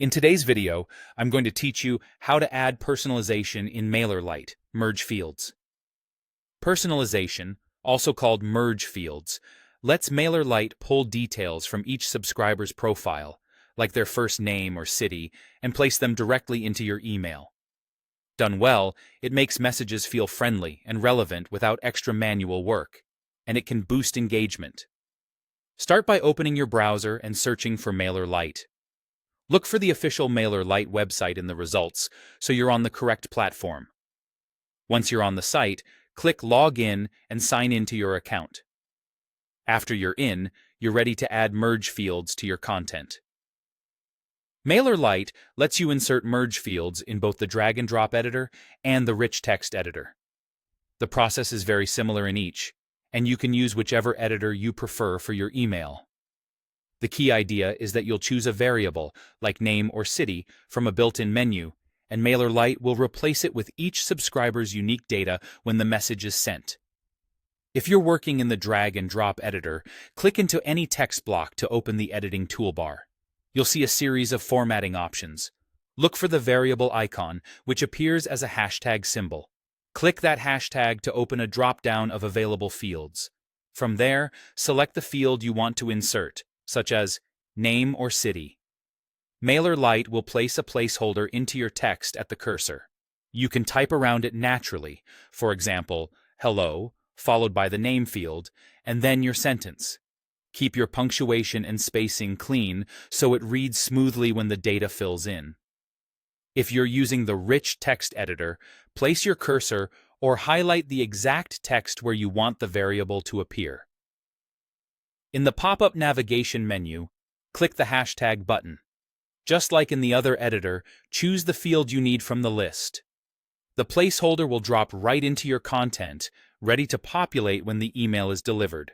In today's video, I'm going to teach you how to add personalization in Mailerlite, merge fields. Personalization, also called merge fields, lets Mailerlite pull details from each subscriber's profile, like their first name or city, and place them directly into your email. Done well, it makes messages feel friendly and relevant without extra manual work, and it can boost engagement. Start by opening your browser and searching for Mailerlite. Look for the official Mailerlite website in the results, so you're on the correct platform. Once you're on the site, click Log In and sign in to your account. After you're in, you're ready to add merge fields to your content. Mailerlite lets you insert merge fields in both the drag-and-drop editor and the rich text editor. The process is very similar in each, and you can use whichever editor you prefer for your email. The key idea is that you'll choose a variable, like name or city, from a built-in menu, and Mailerlite will replace it with each subscriber's unique data when the message is sent. If you're working in the drag-and-drop editor, click into any text block to open the editing toolbar. You'll see a series of formatting options. Look for the variable icon, which appears as a hashtag symbol. Click that hashtag to open a drop-down of available fields. From there, select the field you want to insert, such as name or city. Mailerlite will place a placeholder into your text at the cursor. You can type around it naturally, for example, hello, followed by the name field, and then your sentence. Keep your punctuation and spacing clean so it reads smoothly when the data fills in. If you're using the rich text editor, place your cursor or highlight the exact text where you want the variable to appear. In the pop-up navigation menu, click the hashtag button. Just like in the other editor, choose the field you need from the list. The placeholder will drop right into your content, ready to populate when the email is delivered.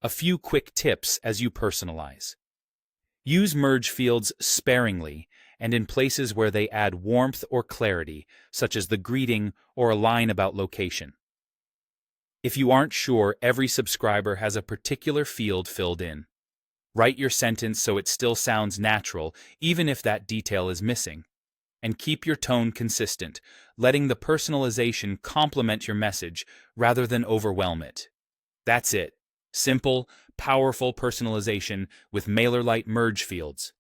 A few quick tips as you personalize. Use merge fields sparingly and in places where they add warmth or clarity, such as the greeting or a line about location. If you aren't sure every subscriber has a particular field filled in, write your sentence so it still sounds natural, even if that detail is missing. And keep your tone consistent, letting the personalization complement your message rather than overwhelm it. That's it. Simple, powerful personalization with Mailerlite merge fields.